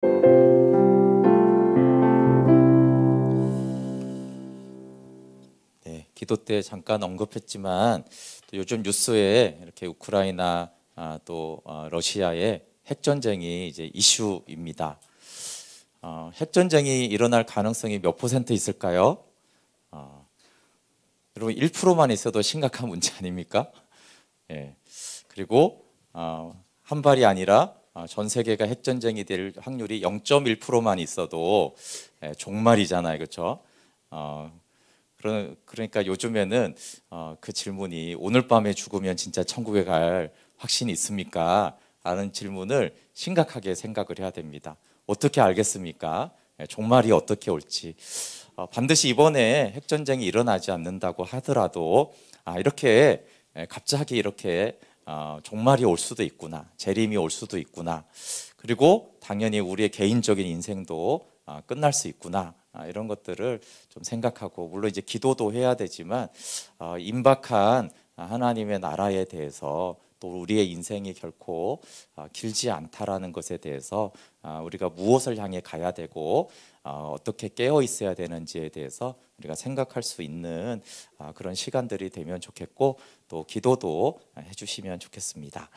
네, 기도 때 잠깐 언급했지만 또 요즘 뉴스에 이렇게 우크라이나 또 러시아의 핵전쟁이 이제 이슈입니다. 핵전쟁이 일어날 가능성이 몇 퍼센트 있을까요? 여러분 1%만 있어도 심각한 문제 아닙니까? 예. 그리고 한 발이 아니라 전 세계가 핵전쟁이 될 확률이 0.1%만 있어도 종말이잖아요, 그렇죠? 그러니까 요즘에는 그 질문이 오늘 밤에 죽으면 진짜 천국에 갈 확신이 있습니까? 라는 질문을 심각하게 생각을 해야 됩니다. 어떻게 알겠습니까? 종말이 어떻게 올지. 반드시 이번에 핵전쟁이 일어나지 않는다고 하더라도 이렇게 갑자기 이렇게 종말이 올 수도 있구나, 재림이 올 수도 있구나, 그리고 당연히 우리의 개인적인 인생도 끝날 수 있구나, 이런 것들을 좀 생각하고, 물론 이제 기도도 해야 되지만 임박한 하나님의 나라에 대해서, 또 우리의 인생이 결코 길지 않다라는 것에 대해서 우리가 무엇을 향해 가야 되고 어떻게 깨어 있어야 되는지에 대해서 우리가 생각할 수 있는 그런 시간들이 되면 좋겠고, 또 기도도 해주시면 좋겠습니다.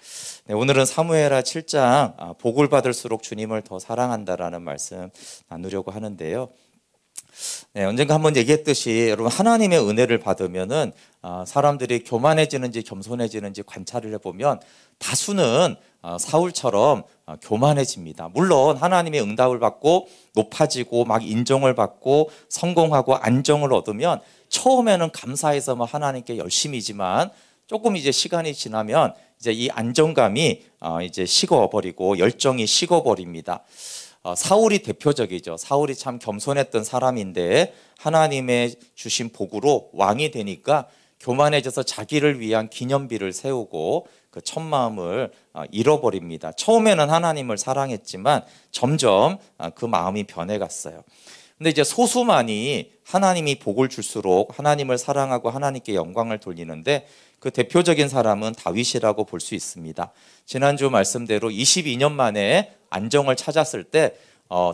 네, 오늘은 사무엘하 7장 복을 받을수록 주님을 더 사랑한다라는 말씀 나누려고 하는데요. 네, 언젠가 한번 얘기했듯이 여러분, 하나님의 은혜를 받으면은 사람들이 교만해지는지 겸손해지는지 관찰을 해보면 다수는 사울처럼 교만해집니다. 물론 하나님의 응답을 받고 높아지고 막 인정을 받고 성공하고 안정을 얻으면 처음에는 감사해서 뭐 하나님께 열심이지만 조금 이제 시간이 지나면 이제 이 안정감이 이제 식어버리고 열정이 식어버립니다. 사울이 대표적이죠. 사울이 참 겸손했던 사람인데 하나님의 주신 복으로 왕이 되니까 교만해져서 자기를 위한 기념비를 세우고 그 첫마음을 잃어버립니다. 처음에는 하나님을 사랑했지만 점점 그 마음이 변해갔어요. 근데 이제 소수만이 하나님이 복을 줄수록 하나님을 사랑하고 하나님께 영광을 돌리는데, 그 대표적인 사람은 다윗이라고 볼 수 있습니다. 지난주 말씀대로 22년 만에 안정을 찾았을 때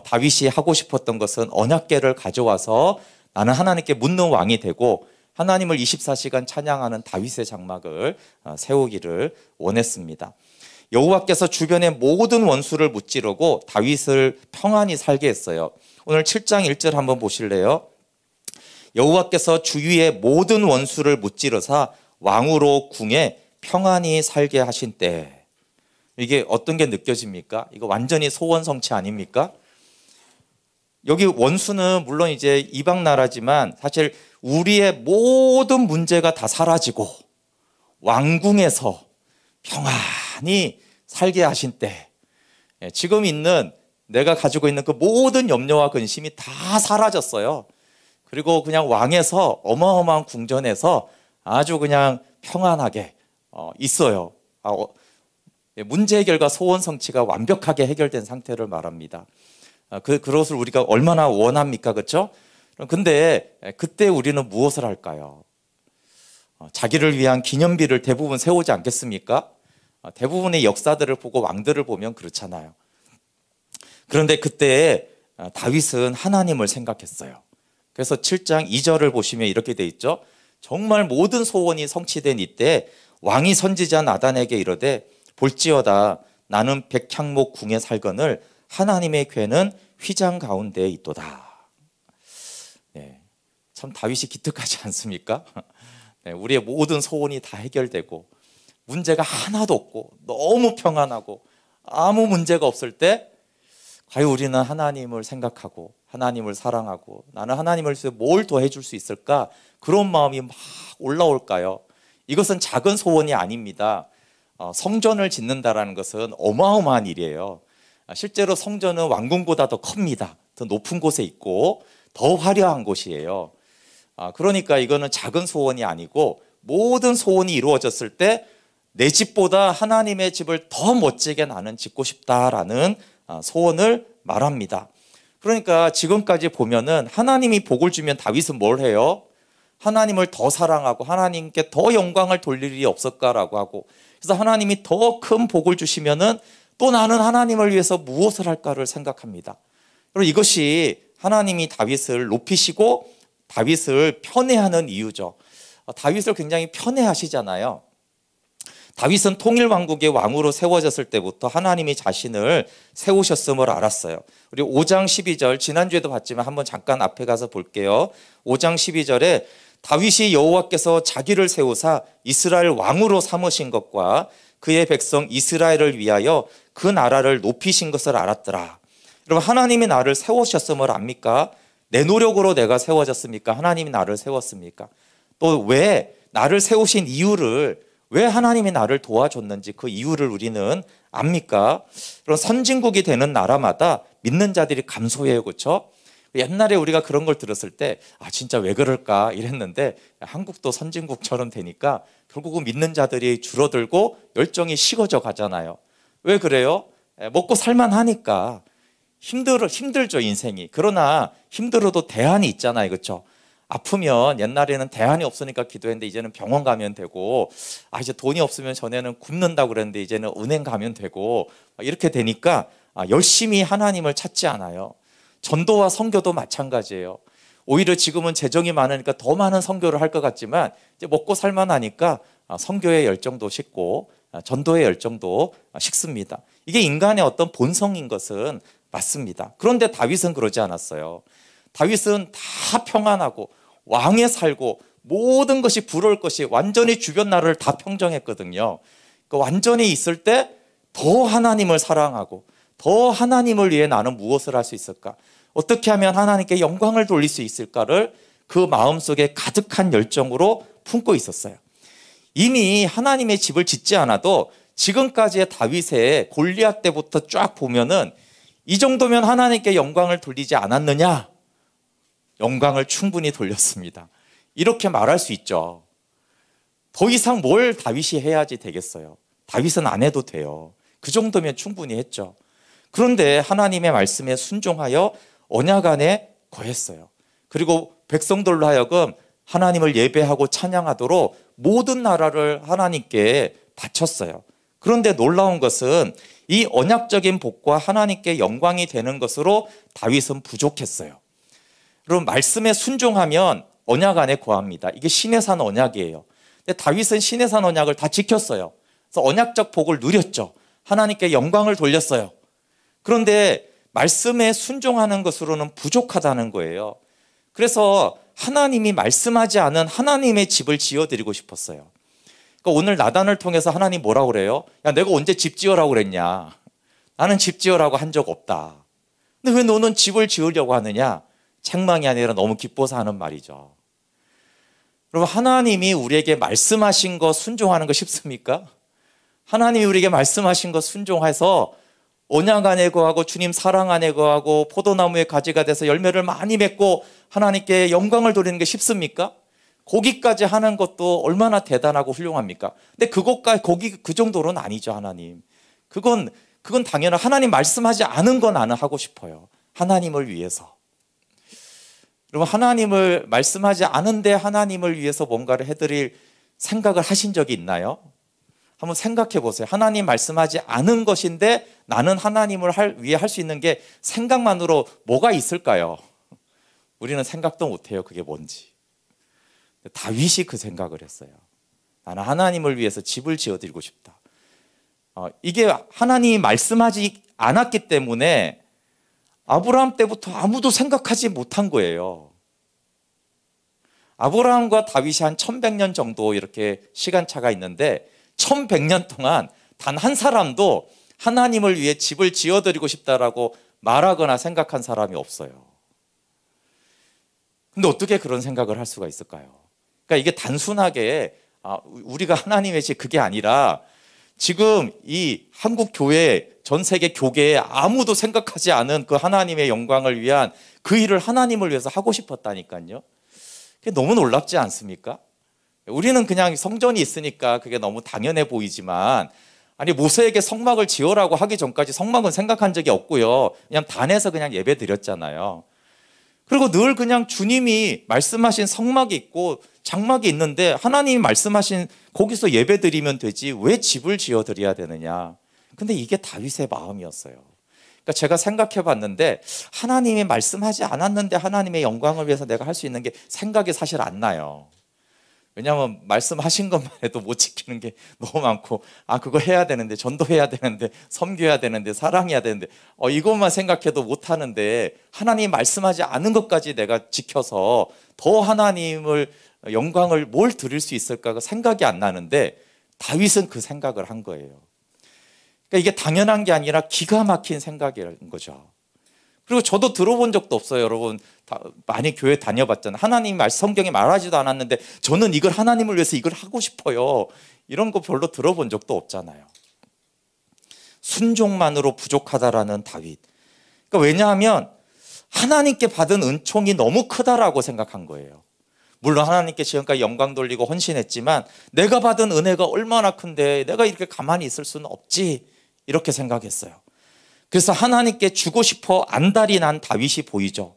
다윗이 하고 싶었던 것은 언약궤를 가져와서 나는 하나님께 묻는 왕이 되고 하나님을 24시간 찬양하는 다윗의 장막을 세우기를 원했습니다. 여호와께서 주변의 모든 원수를 무찌르고 다윗을 평안히 살게 했어요. 오늘 7장 1절 한번 보실래요? 여호와께서 주위의 모든 원수를 무찌르사 왕으로 궁에 평안히 살게 하신 때. 이게 어떤 게 느껴집니까? 이거 완전히 소원 성취 아닙니까? 여기 원수는 물론 이제 이방 나라지만 사실 우리의 모든 문제가 다 사라지고 왕궁에서 평안히 살게 하신 때, 지금 있는 내가 가지고 있는 그 모든 염려와 근심이 다 사라졌어요. 그리고 그냥 왕에서 어마어마한 궁전에서 아주 그냥 평안하게 있어요. 문제 해결과 소원 성취가 완벽하게 해결된 상태를 말합니다. 그것을 우리가 얼마나 원합니까? 그렇죠? 근데 그때 우리는 무엇을 할까요? 자기를 위한 기념비를 대부분 세우지 않겠습니까? 대부분의 역사들을 보고 왕들을 보면 그렇잖아요. 그런데 그때 다윗은 하나님을 생각했어요. 그래서 7장 2절을 보시면 이렇게 돼 있죠. 정말 모든 소원이 성취된 이때 왕이 선지자 나단에게 이르되 볼지어다 나는 백향목 궁에 살거늘 하나님의 궤는 휘장 가운데에 있도다. 네, 참 다윗이 기특하지 않습니까? 네, 우리의 모든 소원이 다 해결되고 문제가 하나도 없고 너무 평안하고 아무 문제가 없을 때 과연 우리는 하나님을 생각하고 하나님을 사랑하고 나는 하나님을 위해서 뭘 더 해줄 수 있을까? 그런 마음이 막 올라올까요? 이것은 작은 소원이 아닙니다. 성전을 짓는다라는 것은 어마어마한 일이에요. 실제로 성전은 왕궁보다 더 큽니다. 더 높은 곳에 있고 더 화려한 곳이에요. 그러니까 이거는 작은 소원이 아니고 모든 소원이 이루어졌을 때 내 집보다 하나님의 집을 더 멋지게 나는 짓고 싶다라는 소원을 말합니다. 그러니까 지금까지 보면은 하나님이 복을 주면 다윗은 뭘 해요? 하나님을 더 사랑하고 하나님께 더 영광을 돌릴 일이 없을까라고 하고, 그래서 하나님이 더 큰 복을 주시면은 또 나는 하나님을 위해서 무엇을 할까를 생각합니다. 그리고 이것이 하나님이 다윗을 높이시고 다윗을 편애하는 이유죠. 다윗을 굉장히 편애하시잖아요. 다윗은 통일왕국의 왕으로 세워졌을 때부터 하나님이 자신을 세우셨음을 알았어요. 우리 5장 12절 지난주에도 봤지만 한번 잠깐 앞에 가서 볼게요. 5장 12절에 다윗이 여호와께서 자기를 세우사 이스라엘 왕으로 삼으신 것과 그의 백성 이스라엘을 위하여 그 나라를 높이신 것을 알았더라. 여러분, 하나님이 나를 세우셨음을 압니까? 내 노력으로 내가 세워졌습니까? 하나님이 나를 세웠습니까? 또 왜 나를 세우신 이유를, 왜 하나님이 나를 도와줬는지 그 이유를 우리는 압니까? 그런 선진국이 되는 나라마다 믿는 자들이 감소해요. 그렇죠? 옛날에 우리가 그런 걸 들었을 때 진짜 왜 그럴까 이랬는데, 한국도 선진국처럼 되니까 결국은 믿는 자들이 줄어들고 열정이 식어져 가잖아요. 왜 그래요? 먹고 살만하니까. 힘들죠, 인생이. 그러나 힘들어도 대안이 있잖아요. 그렇죠? 아프면 옛날에는 대안이 없으니까 기도했는데 이제는 병원 가면 되고, 이제 돈이 없으면 전에는 굶는다고 그랬는데 이제는 은행 가면 되고, 이렇게 되니까 열심히 하나님을 찾지 않아요. 전도와 선교도 마찬가지예요. 오히려 지금은 재정이 많으니까 더 많은 선교를 할 것 같지만 이제 먹고 살만하니까 선교의 열정도 식고 전도의 열정도 식습니다. 이게 인간의 어떤 본성인 것은 맞습니다. 그런데 다윗은 그러지 않았어요. 다윗은 다 평안하고 왕에 살고 모든 것이 부러울 것이 완전히 주변 나라를 다 평정했거든요. 그러니까 완전히 있을 때 더 하나님을 사랑하고 더 하나님을 위해 나는 무엇을 할 수 있을까? 어떻게 하면 하나님께 영광을 돌릴 수 있을까를 그 마음속에 가득한 열정으로 품고 있었어요. 이미 하나님의 집을 짓지 않아도 지금까지의 다윗의 골리앗 때부터 쫙 보면은 이 정도면 하나님께 영광을 돌리지 않았느냐? 영광을 충분히 돌렸습니다. 이렇게 말할 수 있죠. 더 이상 뭘 다윗이 해야지 되겠어요. 다윗은 안 해도 돼요. 그 정도면 충분히 했죠. 그런데 하나님의 말씀에 순종하여 언약 안에 거했어요. 그리고 백성들로 하여금 하나님을 예배하고 찬양하도록 모든 나라를 하나님께 바쳤어요. 그런데 놀라운 것은 이 언약적인 복과 하나님께 영광이 되는 것으로 다윗은 부족했어요. 그럼 말씀에 순종하면 언약 안에 거합니다. 이게 시내산 언약이에요. 근데 다윗은 시내산 언약을 다 지켰어요. 그래서 언약적 복을 누렸죠. 하나님께 영광을 돌렸어요. 그런데 말씀에 순종하는 것으로는 부족하다는 거예요. 그래서 하나님이 말씀하지 않은 하나님의 집을 지어드리고 싶었어요. 그러니까 오늘 나단을 통해서 하나님 뭐라고 그래요? 야, 내가 언제 집 지으라고 그랬냐? 나는 집 지으라고 한 적 없다. 근데 왜 너는 집을 지으려고 하느냐? 책망이 아니라 너무 기뻐서 하는 말이죠. 여러분, 하나님이 우리에게 말씀하신 거 순종하는 거 쉽습니까? 하나님이 우리에게 말씀하신 거 순종해서 언약 안에 거하고 주님 사랑 안에 거하고 포도나무의 가지가 돼서 열매를 많이 맺고 하나님께 영광을 돌리는 게 쉽습니까? 거기까지 하는 것도 얼마나 대단하고 훌륭합니까? 근데 그 정도로는 아니죠, 하나님. 그건 당연한, 하나님 말씀하지 않은 건 나는 하고 싶어요. 하나님을 위해서. 여러분, 하나님을 말씀하지 않은데 하나님을 위해서 뭔가를 해드릴 생각을 하신 적이 있나요? 한번 생각해 보세요. 하나님 말씀하지 않은 것인데 나는 하나님을 위해 할 수 있는 게 생각만으로 뭐가 있을까요? 우리는 생각도 못해요. 그게 뭔지. 다윗이 그 생각을 했어요. 나는 하나님을 위해서 집을 지어드리고 싶다. 이게 하나님이 말씀하지 않았기 때문에 아브라함 때부터 아무도 생각하지 못한 거예요. 아브라함과 다윗이 한 1100년 정도 이렇게 시간차가 있는데 1100년 동안 단 한 사람도 하나님을 위해 집을 지어드리고 싶다라고 말하거나 생각한 사람이 없어요. 근데 어떻게 그런 생각을 할 수가 있을까요? 그러니까 이게 단순하게 우리가 하나님의 집 그게 아니라 지금 이 한국 교회, 전 세계 교계에 아무도 생각하지 않은 그 하나님의 영광을 위한 그 일을 하나님을 위해서 하고 싶었다니까요. 그게 너무 놀랍지 않습니까? 우리는 그냥 성전이 있으니까 그게 너무 당연해 보이지만, 아니 모세에게 성막을 지어라고 하기 전까지 성막은 생각한 적이 없고요. 그냥 단에서 그냥 예배 드렸잖아요. 그리고 늘 그냥 주님이 말씀하신 성막이 있고 장막이 있는데 하나님이 말씀하신 거기서 예배 드리면 되지 왜 집을 지어 드려야 되느냐. 근데 이게 다윗의 마음이었어요. 그러니까 제가 생각해 봤는데 하나님이 말씀하지 않았는데 하나님의 영광을 위해서 내가 할 수 있는 게 생각이 사실 안 나요. 왜냐하면 말씀하신 것만 해도 못 지키는 게 너무 많고, 그거 해야 되는데, 전도해야 되는데, 섬겨야 되는데, 사랑해야 되는데, 이것만 생각해도 못 하는데 하나님이 말씀하지 않은 것까지 내가 지켜서 더 하나님을 영광을 뭘 드릴 수 있을까가 생각이 안 나는데 다윗은 그 생각을 한 거예요. 그러니까 이게 당연한 게 아니라 기가 막힌 생각인 거죠. 그리고 저도 들어본 적도 없어요. 여러분 많이 교회 다녀봤잖아요. 하나님 성경에 말하지도 않았는데 저는 이걸 하나님을 위해서 이걸 하고 싶어요. 이런 거 별로 들어본 적도 없잖아요. 순종만으로 부족하다라는 다윗. 그러니까 왜냐하면 하나님께 받은 은총이 너무 크다라고 생각한 거예요. 물론 하나님께 지금까지 영광 돌리고 헌신했지만 내가 받은 은혜가 얼마나 큰데 내가 이렇게 가만히 있을 수는 없지, 이렇게 생각했어요. 그래서 하나님께 주고 싶어 안달이 난 다윗이 보이죠.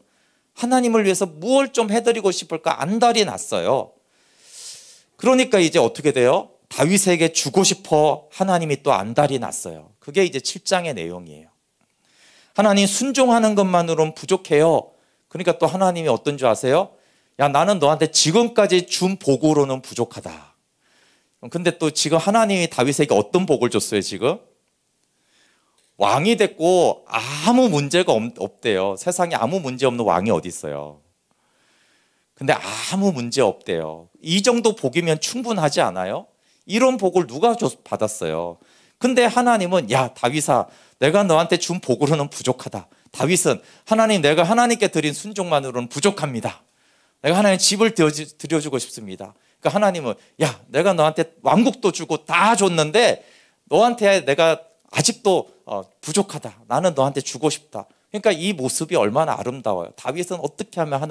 하나님을 위해서 무엇을 좀 해드리고 싶을까 안달이 났어요. 그러니까 이제 어떻게 돼요? 다윗에게 주고 싶어 하나님이 또 안달이 났어요. 그게 이제 7장의 내용이에요. 하나님 순종하는 것만으로는 부족해요. 그러니까 또 하나님이 어떤 줄 아세요? 야, 나는 너한테 지금까지 준 복으로는 부족하다. 근데 또 지금 하나님이 다윗에게 어떤 복을 줬어요 지금? 왕이 됐고 아무 문제가 없대요. 세상에 아무 문제 없는 왕이 어디 있어요. 근데 아무 문제 없대요. 이 정도 복이면 충분하지 않아요? 이런 복을 누가 받았어요? 근데 하나님은 야 다윗아, 내가 너한테 준 복으로는 부족하다. 다윗은 하나님, 내가 하나님께 드린 순종만으로는 부족합니다. 내가 하나님 집을 드려주고 싶습니다. 그러니까 하나님은 야, 내가 너한테 왕국도 주고 다 줬는데 너한테 내가 아직도 부족하다. 나는 너한테 주고 싶다. 그러니까 이 모습이 얼마나 아름다워요. 다윗은 어떻게 하면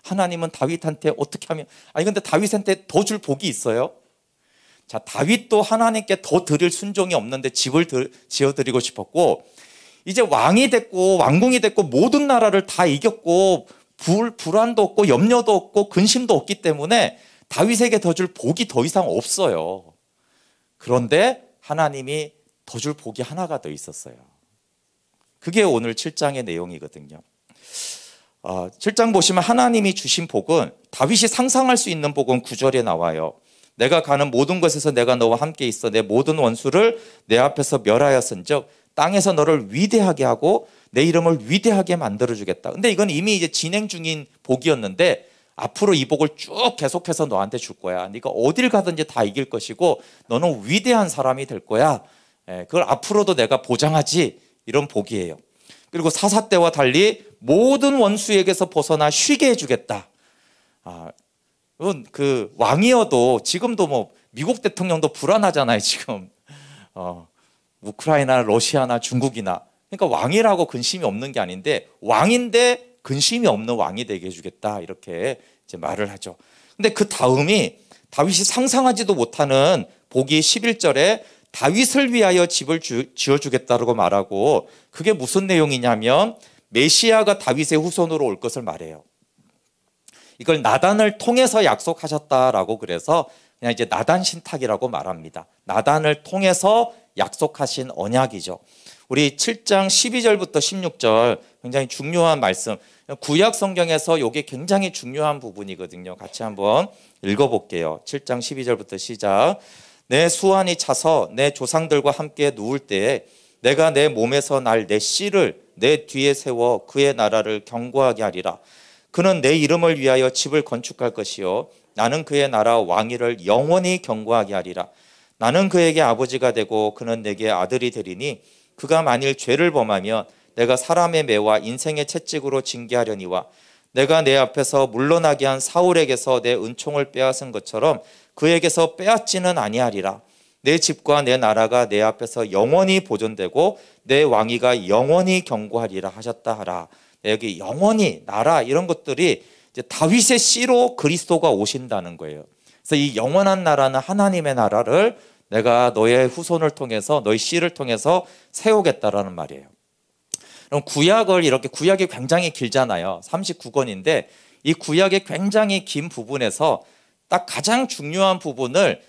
하나님은 다윗한테 어떻게 하면, 근데 다윗한테 더 줄 복이 있어요? 자, 다윗도 하나님께 더 드릴 순종이 없는데 집을 지어드리고 싶었고, 이제 왕이 됐고 왕궁이 됐고 모든 나라를 다 이겼고 불안도 없고 염려도 없고 근심도 없기 때문에 다윗에게 더 줄 복이 더 이상 없어요. 그런데 하나님이 더 줄 복이 하나가 더 있었어요. 그게 오늘 7장의 내용이거든요. 7장 보시면 하나님이 주신 복은, 다윗이 상상할 수 있는 복은 9절에 나와요. 내가 가는 모든 곳에서 내가 너와 함께 있어 내 모든 원수를 내 앞에서 멸하였은즉 땅에서 너를 위대하게 하고 내 이름을 위대하게 만들어주겠다. 근데 이건 이미 이제 진행 중인 복이었는데 앞으로 이 복을 쭉 계속해서 너한테 줄 거야. 네가 어딜 가든지 다 이길 것이고 너는 위대한 사람이 될 거야. 그걸 앞으로도 내가 보장하지. 이런 복이에요. 그리고 사사 때와 달리 모든 원수에게서 벗어나 쉬게 해주겠다. 그 왕이어도 지금도 뭐 미국 대통령도 불안하잖아요. 지금 우크라이나, 러시아나 중국이나. 그러니까 왕이라고 근심이 없는 게 아닌데 왕인데 근심이 없는 왕이 되게 해주겠다, 이렇게 이제 말을 하죠. 근데 그 다음이 다윗이 상상하지도 못하는 복이 11절에 다윗을 위하여 집을 지어주겠다라고 말하고, 그게 무슨 내용이냐면 메시아가 다윗의 후손으로 올 것을 말해요. 이걸 나단을 통해서 약속하셨다라고, 그래서 그냥 이제 나단 신탁이라고 말합니다. 나단을 통해서 약속하신 언약이죠. 우리 7장 12절부터 16절 굉장히 중요한 말씀, 구약 성경에서 이게 굉장히 중요한 부분이거든요. 같이 한번 읽어볼게요. 7장 12절부터 시작. 내 수완이 차서 내 조상들과 함께 누울 때에 내가 내 몸에서 날 내 씨를 내 뒤에 세워 그의 나라를 견고하게 하리라. 그는 내 이름을 위하여 집을 건축할 것이요 나는 그의 나라 왕위를 영원히 견고하게 하리라. 나는 그에게 아버지가 되고 그는 내게 아들이 되리니 그가 만일 죄를 범하면 내가 사람의 매와 인생의 채찍으로 징계하려니와 내가 내 앞에서 물러나게 한 사울에게서 내 은총을 빼앗은 것처럼 그에게서 빼앗지는 아니하리라. 내 집과 내 나라가 내 앞에서 영원히 보존되고 내 왕위가 영원히 견고하리라 하셨다 하라. 여기 영원히, 나라, 이런 것들이 이제 다윗의 씨로 그리스도가 오신다는 거예요. 그래서 이 영원한 나라는 하나님의 나라를 내가 너의 후손을 통해서, 너의 씨를 통해서 세우겠다라는 말이에요. 그럼 구약이 굉장히 길잖아요. 39권인데 이 구약의 굉장히 긴 부분에서 딱 가장 중요한 부분을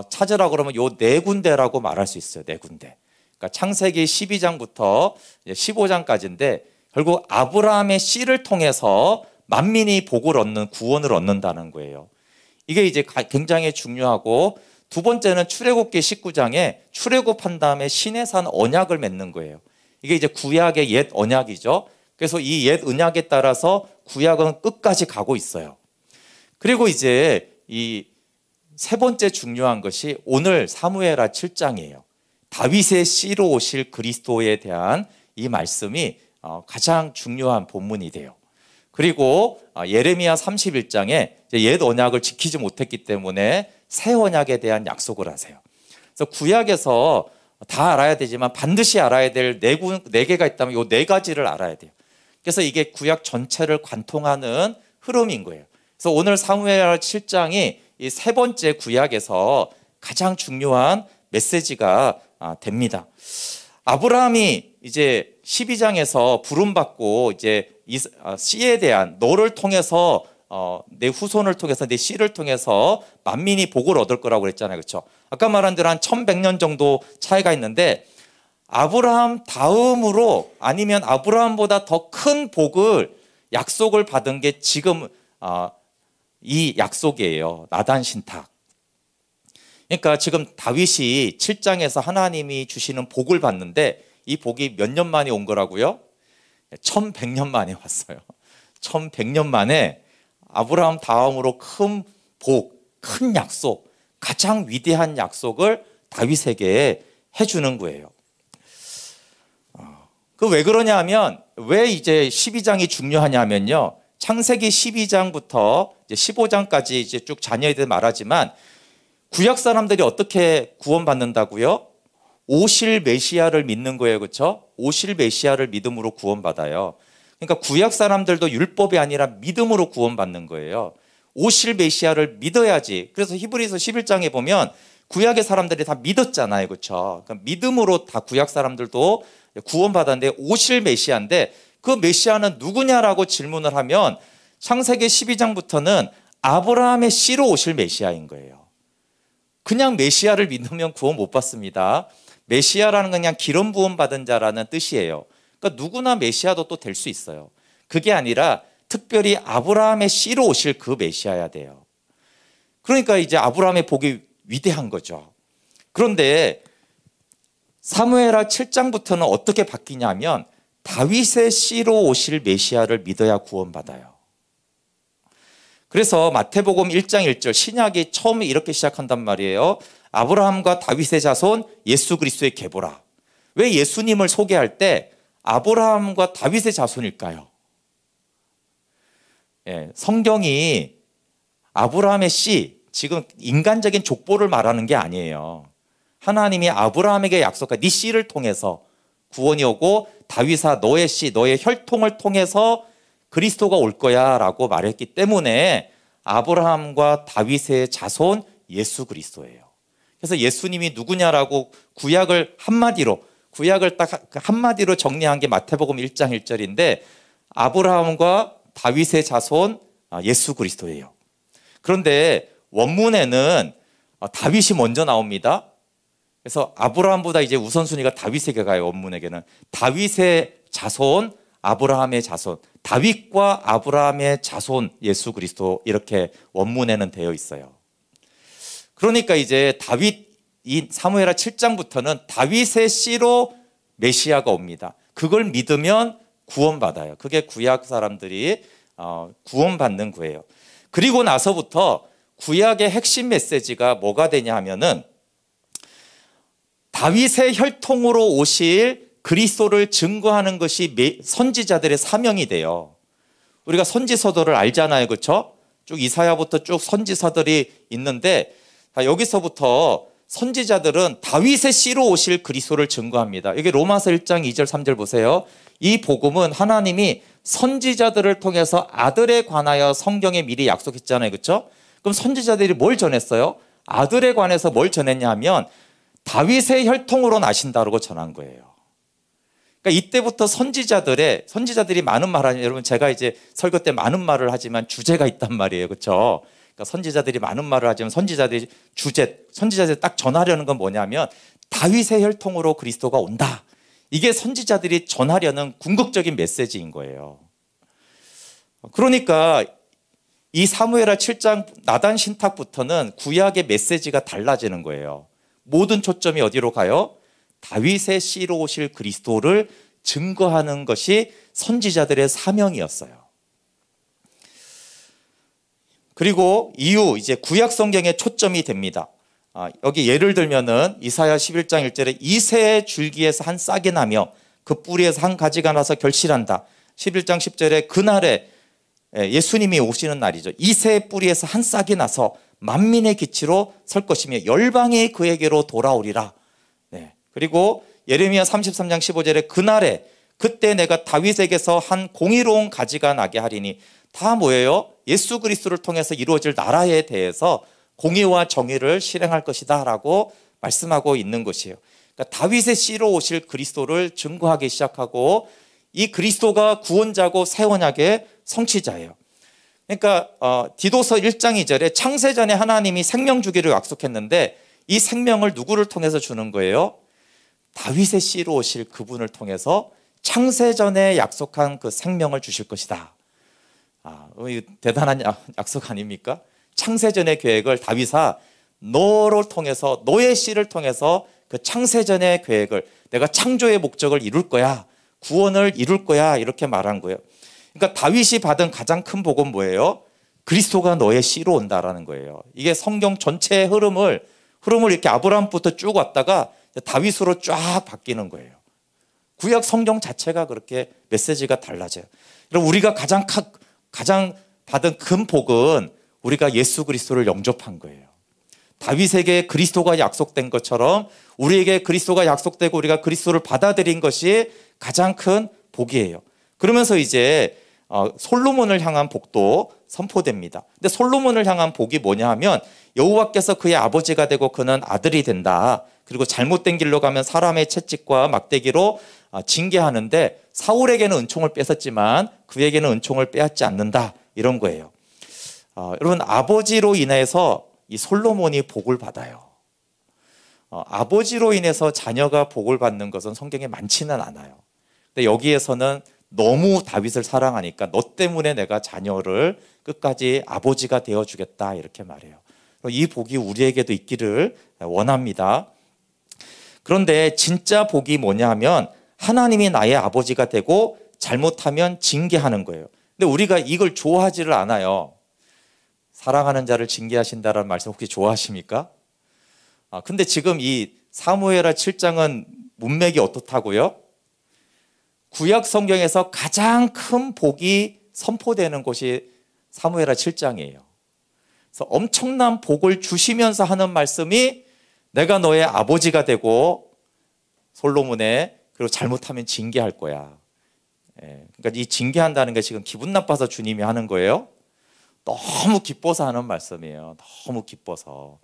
찾으라고 그러면 요 네 군데라고 말할 수 있어요. 네 군데. 그러니까 창세기 12장부터 15장까지인데 결국 아브라함의 씨를 통해서 만민이 복을 얻는 구원을 얻는다는 거예요. 이게 이제 굉장히 중요하고 두 번째는 출애굽기 19장에 출애굽한 다음에 시내산 언약을 맺는 거예요. 이게 이제 구약의 옛 언약이죠. 그래서 이 옛 언약에 따라서 구약은 끝까지 가고 있어요. 그리고 이제 이 세 번째 중요한 것이 오늘 사무엘하 7장이에요. 다윗의 씨로 오실 그리스도에 대한 이 말씀이 가장 중요한 본문이 돼요. 그리고 예레미야 31장에 옛 언약을 지키지 못했기 때문에 새 언약에 대한 약속을 하세요. 그래서 구약에서 다 알아야 되지만 반드시 알아야 될 네 개가 있다면 이 네 가지를 알아야 돼요. 그래서 이게 구약 전체를 관통하는 흐름인 거예요. 그래서 오늘 사무엘하 7장이 이 세 번째 구약에서 가장 중요한 메시지가 됩니다. 아브라함이 이제 12장에서 부름받고 이제 씨에 대한 너를 통해서 내 후손을 통해서 내 씨를 통해서 만민이 복을 얻을 거라고 그랬잖아요. 그렇죠? 아까 말한 대로 한 1100년 정도 차이가 있는데 아브라함 다음으로 아니면 아브라함보다 더 큰 복을 약속을 받은 게 지금 이 약속이에요. 나단 신탁. 그러니까 지금 다윗이 7장에서 하나님이 주시는 복을 받는데 이 복이 몇 년 만에 온 거라고요? 1100년 만에 왔어요. 1100년 만에 아브라함 다음으로 큰 복, 큰 약속, 가장 위대한 약속을 다윗에게 해주는 거예요. 그 왜 그러냐 하면 왜 이제 12장이 중요하냐면요. 창세기 12장부터 이제 15장까지 이제 쭉 자녀에게 말하지만 구약 사람들이 어떻게 구원받는다고요? 오실 메시아를 믿는 거예요. 그렇죠? 오실 메시아를 믿음으로 구원받아요. 그러니까 구약 사람들도 율법이 아니라 믿음으로 구원받는 거예요. 오실 메시아를 믿어야지. 그래서 히브리서 11장에 보면 구약의 사람들이 다 믿었잖아요. 그렇죠? 그러니까 믿음으로 다 구약 사람들도 구원받았는데 오실 메시아인데 그 메시아는 누구냐라고 질문을 하면 창세기 12장부터는 아브라함의 씨로 오실 메시아인 거예요. 그냥 메시아를 믿으면 구원 못 받습니다. 메시아라는 건 그냥 기름 부음 받은 자라는 뜻이에요. 그러니까 누구나 메시아도 또 될 수 있어요. 그게 아니라 특별히 아브라함의 씨로 오실 그 메시아야 돼요. 그러니까 이제 아브라함의 복이 위대한 거죠. 그런데 사무엘하 7장부터는 어떻게 바뀌냐면 다윗의 씨로 오실 메시아를 믿어야 구원받아요. 그래서 마태복음 1장 1절 신약이 처음에 이렇게 시작한단 말이에요. 아브라함과 다윗의 자손 예수 그리스도의 계보라. 왜 예수님을 소개할 때 아브라함과 다윗의 자손일까요? 성경이 아브라함의 씨, 지금 인간적인 족보를 말하는 게 아니에요. 하나님이 아브라함에게 약속한 네 씨를 통해서 구원이 오고 다윗아 너의 씨, 너의 혈통을 통해서 그리스도가 올 거야 라고 말했기 때문에 아브라함과 다윗의 자손 예수 그리스도예요. 그래서 예수님이 누구냐라고 구약을 딱 한마디로 정리한 게 마태복음 1장 1절인데 아브라함과 다윗의 자손 예수 그리스도예요. 그런데 원문에는 다윗이 먼저 나옵니다. 그래서 아브라함보다 이제 우선순위가 다윗에게 가요. 원문에게는 다윗의 자손, 아브라함의 자손, 다윗과 아브라함의 자손 예수 그리스도 이렇게 원문에는 되어 있어요. 그러니까 이제 이 사무엘하 7장부터는 다윗의 씨로 메시아가 옵니다. 그걸 믿으면 구원받아요. 그게 구약 사람들이 구원받는 거예요. 그리고 나서부터 구약의 핵심 메시지가 뭐가 되냐 하면은 다윗의 혈통으로 오실 그리스도를 증거하는 것이 선지자들의 사명이 돼요. 우리가 선지서들을 알잖아요. 그렇죠? 쭉 이사야부터 쭉 선지서들이 있는데 여기서부터 선지자들은 다윗의 씨로 오실 그리스도를 증거합니다. 여기 로마서 1장 2절 3절 보세요. 이 복음은 하나님이 선지자들을 통해서 아들에 관하여 성경에 미리 약속했잖아요. 그렇죠? 그럼 선지자들이 뭘 전했어요? 아들에 관해서 뭘 전했냐 하면 다윗의 혈통으로 나신다고 전한 거예요. 그러니까 이때부터 선지자들이 많은 말하는, 여러분 제가 이제 설교 때 많은 말을 하지만 주제가 있단 말이에요. 그렇죠? 그러니까 선지자들이 많은 말을 하지만 선지자들이 딱 전하려는 건 뭐냐면 다윗의 혈통으로 그리스도가 온다. 이게 선지자들이 전하려는 궁극적인 메시지인 거예요. 그러니까 이 사무엘하 7장 나단 신탁부터는 구약의 메시지가 달라지는 거예요. 모든 초점이 어디로 가요? 다윗의 씨로 오실 그리스도를 증거하는 것이 선지자들의 사명이었어요. 그리고 이후 이제 구약 성경에 초점이 됩니다. 여기 예를 들면은 이사야 11장 1절에 이새의 줄기에서 한 싹이 나며 그 뿌리에서 한 가지가 나서 결실한다. 11장 10절에 그날에 예수님이 오시는 날이죠. 이새의 뿌리에서 한 싹이 나서 만민의 기치로 설 것이며 열방이 그에게로 돌아오리라. 네. 그리고 예레미야 33장 15절에 그날에 그때 내가 다윗에게서 한 공의로운 가지가 나게 하리니 다 뭐예요? 예수 그리스도를 통해서 이루어질 나라에 대해서 공의와 정의를 실행할 것이다 라고 말씀하고 있는 것이에요. 그러니까 다윗의 씨로 오실 그리스도를 증거하기 시작하고 이 그리스도가 구원자고 새 언약의 성취자예요. 그러니까 디도서 1장 2절에 창세전에 하나님이 생명 주기를 약속했는데 이 생명을 누구를 통해서 주는 거예요? 다윗의 씨로 오실 그분을 통해서 창세전에 약속한 그 생명을 주실 것이다. 대단한 약속 아닙니까? 창세전의 계획을 다윗아 너를 통해서 너의 씨를 통해서 그 창세전의 계획을 내가 창조의 목적을 이룰 거야. 구원을 이룰 거야. 이렇게 말한 거예요. 그러니까 다윗이 받은 가장 큰 복은 뭐예요? 그리스도가 너의 씨로 온다라는 거예요. 이게 성경 전체의 흐름을 이렇게 아브라함부터 쭉 왔다가 다윗으로 쫙 바뀌는 거예요. 구약 성경 자체가 그렇게 메시지가 달라져요. 그럼 우리가 가장 받은 큰 복은 우리가 예수 그리스도를 영접한 거예요. 다윗에게 그리스도가 약속된 것처럼 우리에게 그리스도가 약속되고 우리가 그리스도를 받아들인 것이 가장 큰 복이에요. 그러면서 이제 솔로몬을 향한 복도 선포됩니다. 근데 솔로몬을 향한 복이 뭐냐 하면 여호와께서 그의 아버지가 되고 그는 아들이 된다. 그리고 잘못된 길로 가면 사람의 채찍과 막대기로 징계하는데 사울에게는 은총을 뺏었지만 그에게는 은총을 빼앗지 않는다. 이런 거예요. 여러분 아버지로 인해서 이 솔로몬이 복을 받아요. 아버지로 인해서 자녀가 복을 받는 것은 성경에 많지는 않아요. 근데 여기에서는 너무 다윗을 사랑하니까 너 때문에 내가 자녀를 끝까지 아버지가 되어주겠다 이렇게 말해요. 이 복이 우리에게도 있기를 원합니다. 그런데 진짜 복이 뭐냐 하면 하나님이 나의 아버지가 되고 잘못하면 징계하는 거예요. 근데 우리가 이걸 좋아하지를 않아요. 사랑하는 자를 징계하신다라는 말씀 혹시 좋아하십니까? 근데 지금 이 사무엘하 7장은 문맥이 어떻다고요? 구약 성경에서 가장 큰 복이 선포되는 곳이 사무엘하 7장이에요. 그래서 엄청난 복을 주시면서 하는 말씀이 내가 너의 아버지가 되고 솔로몬의 그리고 잘못하면 징계할 거야. 그러니까 이 징계한다는 게 지금 기분 나빠서 주님이 하는 거예요? 너무 기뻐서 하는 말씀이에요. 너무 기뻐서.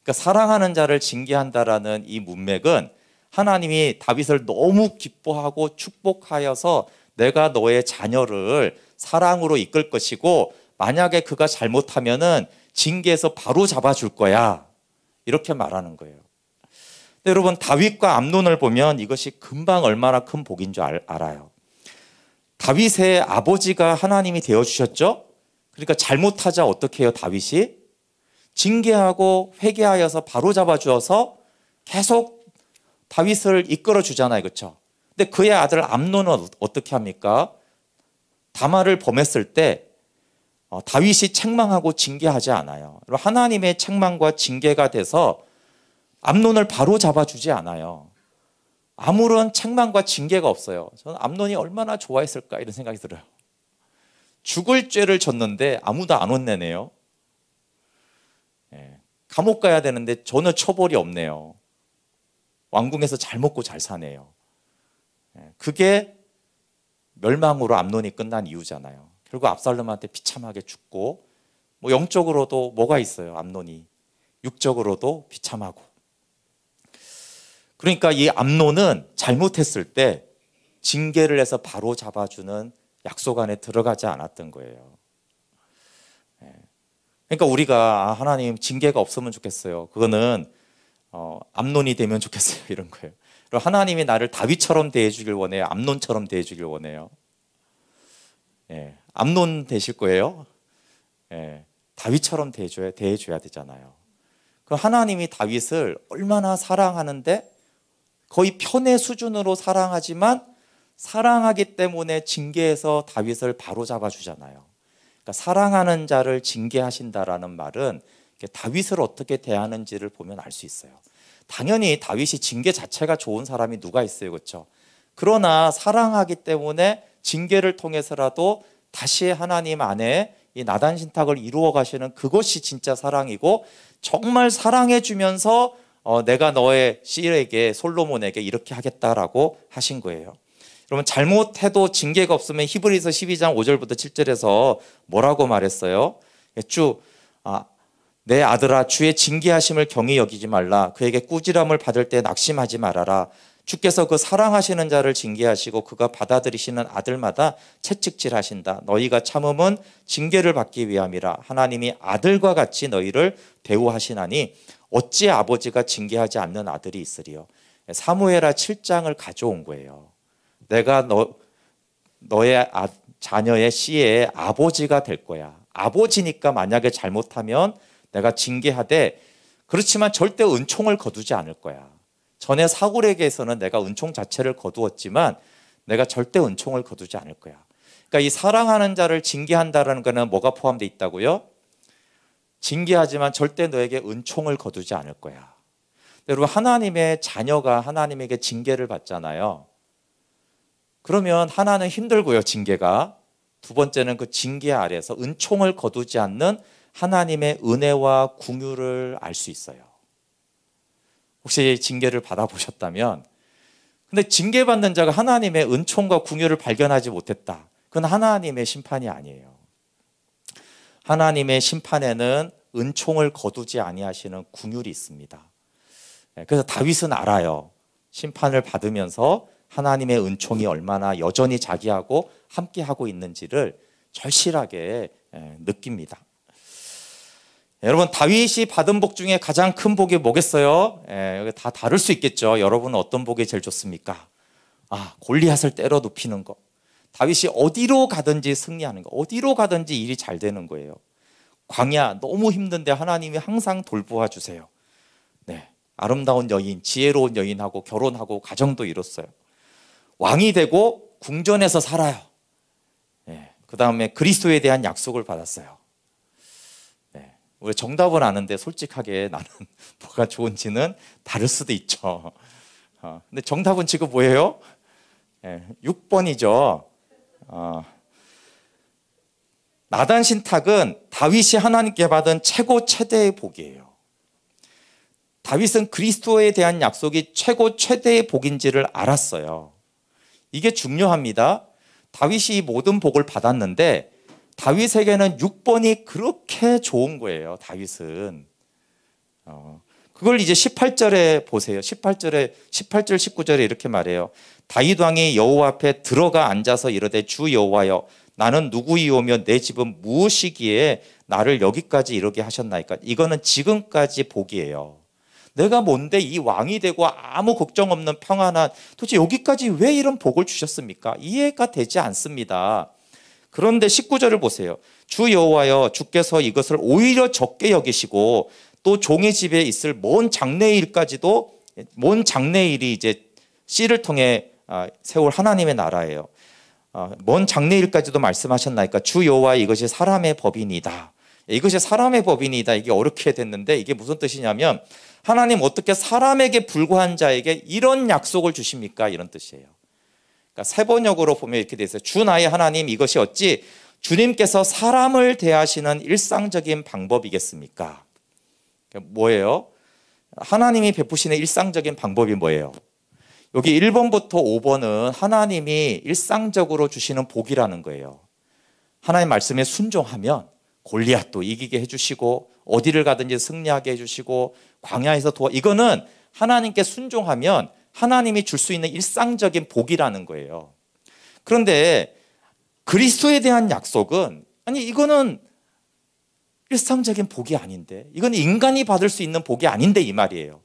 그러니까 사랑하는 자를 징계한다라는 이 문맥은 하나님이 다윗을 너무 기뻐하고 축복하여서 내가 너의 자녀를 사랑으로 이끌 것이고 만약에 그가 잘못하면은 징계해서 바로 잡아줄 거야. 이렇게 말하는 거예요. 근데 여러분 다윗과 암논을 보면 이것이 금방 얼마나 큰 복인 줄 알아요. 다윗의 아버지가 하나님이 되어주셨죠? 그러니까 잘못하자 어떻게 해요 다윗이? 징계하고 회개하여서 바로 잡아주어서 계속 다윗을 이끌어 주잖아요. 그렇죠? 근데 그의 아들 암논은 어떻게 합니까? 다말을 범했을 때 다윗이 책망하고 징계하지 않아요. 하나님의 책망과 징계가 돼서 암논을 바로 잡아주지 않아요. 아무런 책망과 징계가 없어요. 저는 암논이 얼마나 좋아했을까 이런 생각이 들어요. 죽을 죄를 졌는데 아무도 안 혼내네요. 감옥 가야 되는데 전혀 처벌이 없네요. 왕궁에서 잘 먹고 잘 사네요. 그게 멸망으로 암논이 끝난 이유잖아요. 결국 압살롬한테 비참하게 죽고 뭐 영적으로도 뭐가 있어요. 암논이 육적으로도 비참하고. 그러니까 이 암논은 잘못했을 때 징계를 해서 바로 잡아주는 약속 안에 들어가지 않았던 거예요. 그러니까 우리가 하나님 징계가 없으면 좋겠어요. 그거는 암논이 되면 좋겠어요. 이런 거예요. 그리고 하나님이 나를 다윗처럼 대해주길 원해요? 암논처럼 대해주길 원해요? 예, 암논 되실 거예요? 예, 다윗처럼 대해줘야 되잖아요. 그 하나님이 다윗을 얼마나 사랑하는데 거의 편의 수준으로 사랑하지만 사랑하기 때문에 징계해서 다윗을 바로 잡아주잖아요. 그러니까 사랑하는 자를 징계하신다라는 말은 다윗을 어떻게 대하는지를 보면 알 수 있어요. 당연히 다윗이 징계 자체가 좋은 사람이 누가 있어요, 그렇죠? 그러나 사랑하기 때문에 징계를 통해서라도 다시 하나님 안에 이 나단 신탁을 이루어 가시는 그것이 진짜 사랑이고, 정말 사랑해 주면서 내가 너의 씨에게, 솔로몬에게 이렇게 하겠다라고 하신 거예요. 여러분, 잘못해도 징계가 없으면 히브리서 12장 5절부터 7절에서 뭐라고 말했어요? 내 아들아, 주의 징계하심을 경히 여기지 말라. 그에게 꾸지람을 받을 때 낙심하지 말아라. 주께서 그 사랑하시는 자를 징계하시고 그가 받아들이시는 아들마다 채찍질하신다. 너희가 참음은 징계를 받기 위함이라. 하나님이 아들과 같이 너희를 대우하시나니 어찌 아버지가 징계하지 않는 아들이 있으리요. 사무엘하 7장을 가져온 거예요. 내가 너의 자녀의 씨의 아버지가 될 거야. 아버지니까 만약에 잘못하면 내가 징계하되, 그렇지만 절대 은총을 거두지 않을 거야. 전에 사울에게서는 내가 은총 자체를 거두었지만 내가 절대 은총을 거두지 않을 거야. 그러니까 이 사랑하는 자를 징계한다는 거는 뭐가 포함되어 있다고요? 징계하지만 절대 너에게 은총을 거두지 않을 거야. 여러분, 하나님의 자녀가 하나님에게 징계를 받잖아요. 그러면 하나는 힘들고요, 징계가. 두 번째는 그 징계 아래에서 은총을 거두지 않는 하나님의 은혜와 긍휼을 알 수 있어요. 혹시 징계를 받아보셨다면, 근데 징계받는 자가 하나님의 은총과 긍휼을 발견하지 못했다. 그건 하나님의 심판이 아니에요. 하나님의 심판에는 은총을 거두지 아니하시는 긍휼이 있습니다. 그래서 다윗은 알아요. 심판을 받으면서 하나님의 은총이 얼마나 여전히 자기하고 함께하고 있는지를 절실하게 느낍니다. 여러분, 다윗이 받은 복 중에 가장 큰 복이 뭐겠어요? 다 다를 수 있겠죠. 여러분은 어떤 복이 제일 좋습니까? 골리앗을 때려 눕히는 거. 다윗이 어디로 가든지 승리하는 거. 어디로 가든지 일이 잘 되는 거예요. 광야 너무 힘든데 하나님이 항상 돌보아 주세요. 네, 아름다운 여인, 지혜로운 여인하고 결혼하고 가정도 이뤘어요. 왕이 되고 궁전에서 살아요. 네, 그 다음에 그리스도에 대한 약속을 받았어요. 네, 우리 정답은 아는데 솔직하게 나는 뭐가 좋은지는 다를 수도 있죠. 근데 정답은 지금 뭐예요? 6번이죠. 나단 신탁은 다윗이 하나님께 받은 최고 최대의 복이에요. 다윗은 그리스도에 대한 약속이 최고 최대의 복인지를 알았어요. 이게 중요합니다. 다윗이 이 모든 복을 받았는데 다윗에게는 6번이 그렇게 좋은 거예요. 다윗은. 그걸 이제 18절에 보세요. 18절 19절에 이렇게 말해요. 다윗 왕이 여호와 앞에 들어가 앉아서 이르되, 주 여호와여, 나는 누구이오며 내 집은 무엇이기에 나를 여기까지 이르게 하셨나이까? 이거는 지금까지 복이에요. 내가 뭔데 이 왕이 되고 아무 걱정 없는 평안한, 도대체 여기까지 왜 이런 복을 주셨습니까? 이해가 되지 않습니다. 그런데 19절을 보세요. 주 여호와여, 주께서 이것을 오히려 적게 여기시고 또 종의 집에 있을 먼 장래일까지도, 먼 장래일이 이제 씨를 통해 세울 하나님의 나라예요. 먼 장래일까지도 말씀하셨나이까? 주 여호와, 이것이 사람의 법이니이다. 이것이 사람의 법이니이다. 이게 어렵게 됐는데 이게 무슨 뜻이냐면, 하나님 어떻게 사람에게 불과한 자에게 이런 약속을 주십니까? 이런 뜻이에요. 그러니까 세번역으로 보면 이렇게 돼 있어요. 주 나의 하나님, 이것이 어찌 주님께서 사람을 대하시는 일상적인 방법이겠습니까? 그러니까 뭐예요? 하나님이 베푸시는 일상적인 방법이 뭐예요? 여기 1번부터 5번은 하나님이 일상적으로 주시는 복이라는 거예요. 하나님 말씀에 순종하면 골리앗도 이기게 해주시고 어디를 가든지 승리하게 해주시고 광야에서 이거는 하나님께 순종하면 하나님이 줄 수 있는 일상적인 복이라는 거예요. 그런데 그리스도에 대한 약속은, 아니 이거는 일상적인 복이 아닌데, 이건 인간이 받을 수 있는 복이 아닌데 이 말이에요.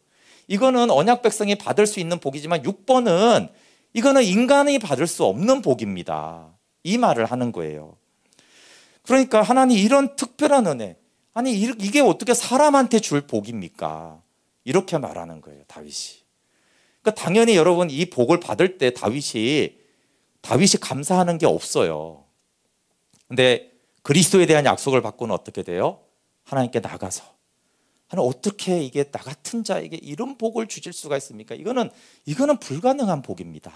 이거는 언약 백성이 받을 수 있는 복이지만 6번은 이거는 인간이 받을 수 없는 복입니다. 이 말을 하는 거예요. 그러니까 하나님 이런 특별한 은혜, 아니 이게 어떻게 사람한테 줄 복입니까? 이렇게 말하는 거예요, 다윗이. 그러니까 당연히 여러분 이 복을 받을 때 다윗이 감사하는 게 없어요. 근데 그리스도에 대한 약속을 받고는 어떻게 돼요? 하나님께 나가서 하나님 어떻게 이게 나 같은 자에게 이런 복을 주실 수가 있습니까? 이거는 불가능한 복입니다.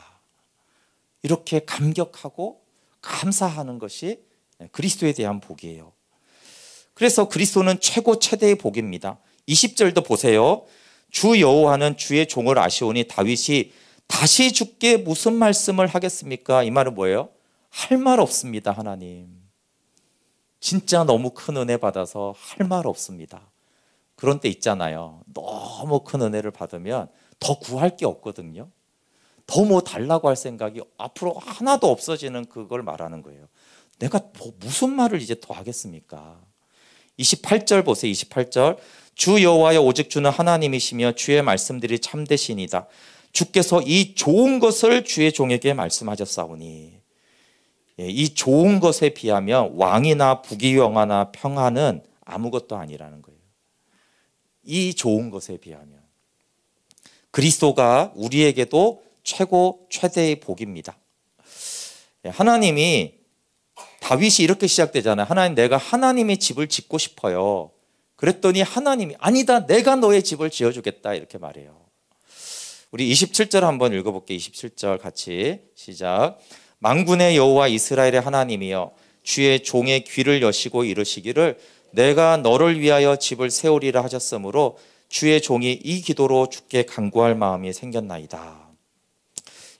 이렇게 감격하고 감사하는 것이 그리스도에 대한 복이에요. 그래서 그리스도는 최고 최대의 복입니다. 20절도 보세요. 주 여호와는 주의 종을 아시오니 다윗이 다시 주께 무슨 말씀을 하겠습니까? 이 말은 뭐예요? 할 말 없습니다. 하나님 진짜 너무 큰 은혜 받아서 할 말 없습니다. 그런 때 있잖아요. 너무 큰 은혜를 받으면 더 구할 게 없거든요. 더 뭐 달라고 할 생각이 앞으로 하나도 없어지는 그걸 말하는 거예요. 내가 무슨 말을 이제 더 하겠습니까? 28절 보세요. 28절. 주 여호와여 오직 주는 하나님이시며 주의 말씀들이 참되시니이다. 주께서 이 좋은 것을 주의 종에게 말씀하셨사오니. 이 좋은 것에 비하면 왕이나 부귀영화나 평화는 아무것도 아니라는 거예요. 이 좋은 것에 비하면 그리스도가 우리에게도 최고 최대의 복입니다. 하나님이 다윗이 이렇게 시작되잖아요. 하나님 내가 하나님의 집을 짓고 싶어요. 그랬더니 하나님이 아니다 내가 너의 집을 지어주겠다 이렇게 말해요. 우리 27절 한번 읽어볼게요. 27절 같이 시작. 만군의 여호와 이스라엘의 하나님이여 주의 종의 귀를 여시고 이르시기를 내가 너를 위하여 집을 세우리라 하셨으므로 주의 종이 이 기도로 주께 간구할 마음이 생겼나이다.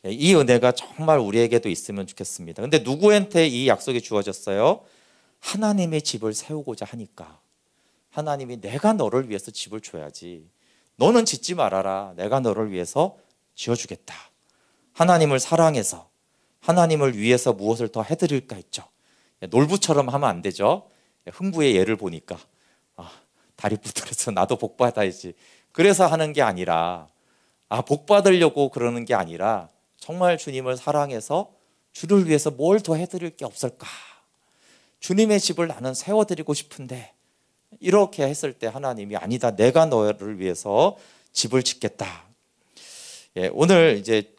이 은혜가 정말 우리에게도 있으면 좋겠습니다. 근데 누구한테 이 약속이 주어졌어요? 하나님의 집을 세우고자 하니까. 하나님이 내가 너를 위해서 집을 줘야지. 너는 짓지 말아라. 내가 너를 위해서 지어주겠다. 하나님을 사랑해서 하나님을 위해서 무엇을 더 해드릴까 했죠. 놀부처럼 하면 안 되죠. 흥부의 예를 보니까 다리 부들어서 나도 복 받아야지. 그래서 하는 게 아니라 복 받으려고 그러는 게 아니라 정말 주님을 사랑해서 주를 위해서 뭘 더 해드릴 게 없을까? 주님의 집을 나는 세워드리고 싶은데 이렇게 했을 때 하나님이 아니다. 내가 너를 위해서 집을 짓겠다. 오늘 이제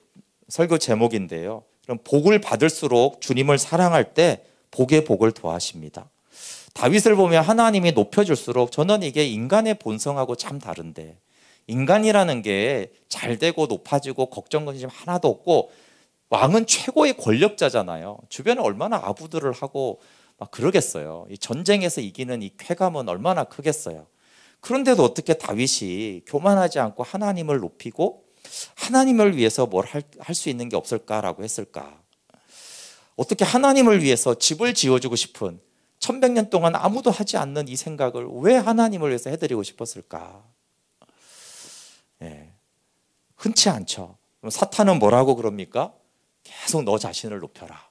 설교 제목인데요. 그럼 복을 받을수록 주님을 사랑할 때 복의 복을 더하십니다. 다윗을 보면 하나님이 높여줄수록 저는 이게 인간의 본성하고 참 다른데 인간이라는 게 잘 되고 높아지고 걱정 근심 하나도 없고 왕은 최고의 권력자잖아요. 주변에 얼마나 아부들을 하고 막 그러겠어요. 이 전쟁에서 이기는 이 쾌감은 얼마나 크겠어요. 그런데도 어떻게 다윗이 교만하지 않고 하나님을 높이고 하나님을 위해서 뭘 할 수 있는 게 없을까라고 했을까? 어떻게 하나님을 위해서 집을 지어주고 싶은 1100년 동안 아무도 하지 않는 이 생각을 왜 하나님을 위해서 해드리고 싶었을까? 흔치 않죠. 그럼 사탄은 뭐라고 그럽니까? 계속 너 자신을 높여라.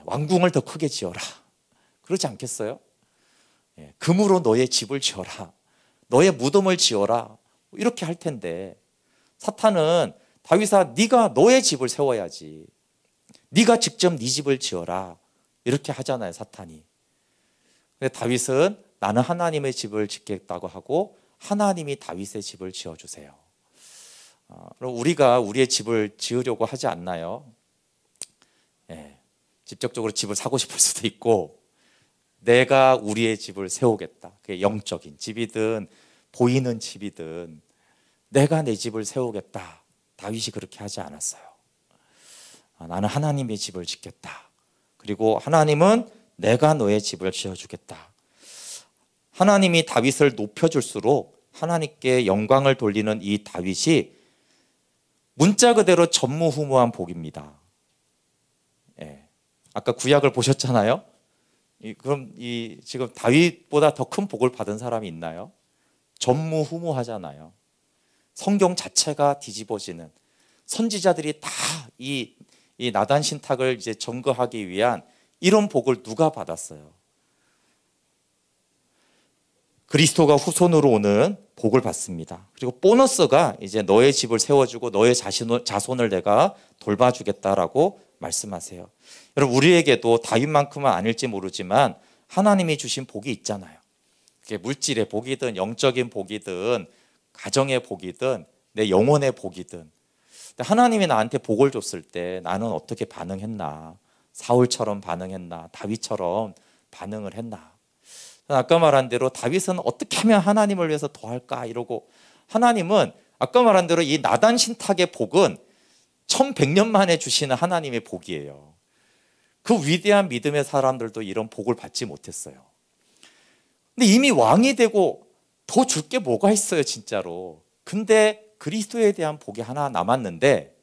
왕궁을 더 크게 지어라. 그러지 않겠어요? 금으로 너의 집을 지어라. 너의 무덤을 지어라. 이렇게 할 텐데 사탄은 다윗아 네가 너의 집을 세워야지. 네가 직접 네 집을 지어라. 이렇게 하잖아요, 사탄이. 근데 다윗은 나는 하나님의 집을 짓겠다고 하고 하나님이 다윗의 집을 지어주세요. 그럼 우리가 우리의 집을 지으려고 하지 않나요? 직접적으로 집을 사고 싶을 수도 있고 내가 우리의 집을 세우겠다. 그게 영적인 집이든 보이는 집이든 내가 내 집을 세우겠다. 다윗이 그렇게 하지 않았어요. 나는 하나님의 집을 짓겠다. 그리고 하나님은 내가 너의 집을 지어주겠다. 하나님이 다윗을 높여줄수록 하나님께 영광을 돌리는 이 다윗이 문자 그대로 전무후무한 복입니다. 아까 구약을 보셨잖아요. 그럼 지금 다윗보다 더 큰 복을 받은 사람이 있나요? 전무후무하잖아요. 성경 자체가 뒤집어지는 선지자들이 다 이 나단 신탁을 이제 점거하기 위한 이런 복을 누가 받았어요? 그리스도가 후손으로 오는 복을 받습니다. 그리고 보너스가 이제 너의 집을 세워주고 너의 자손을 내가 돌봐주겠다라고 말씀하세요. 여러분, 우리에게도 다윗만큼은 아닐지 모르지만 하나님이 주신 복이 있잖아요. 그게 물질의 복이든 영적인 복이든 가정의 복이든 내 영혼의 복이든. 하나님이 나한테 복을 줬을 때 나는 어떻게 반응했나? 사울처럼 반응했나? 다윗처럼 반응을 했나? 아까 말한 대로 다윗은 어떻게 하면 하나님을 위해서 더 할까 이러고, 하나님은 아까 말한 대로 이 나단 신탁의 복은 1100년 만에 주시는 하나님의 복이에요. 그 위대한 믿음의 사람들도 이런 복을 받지 못했어요. 근데 이미 왕이 되고 더 줄 게 뭐가 있어요, 진짜로. 근데 그리스도에 대한 복이 하나 남았는데,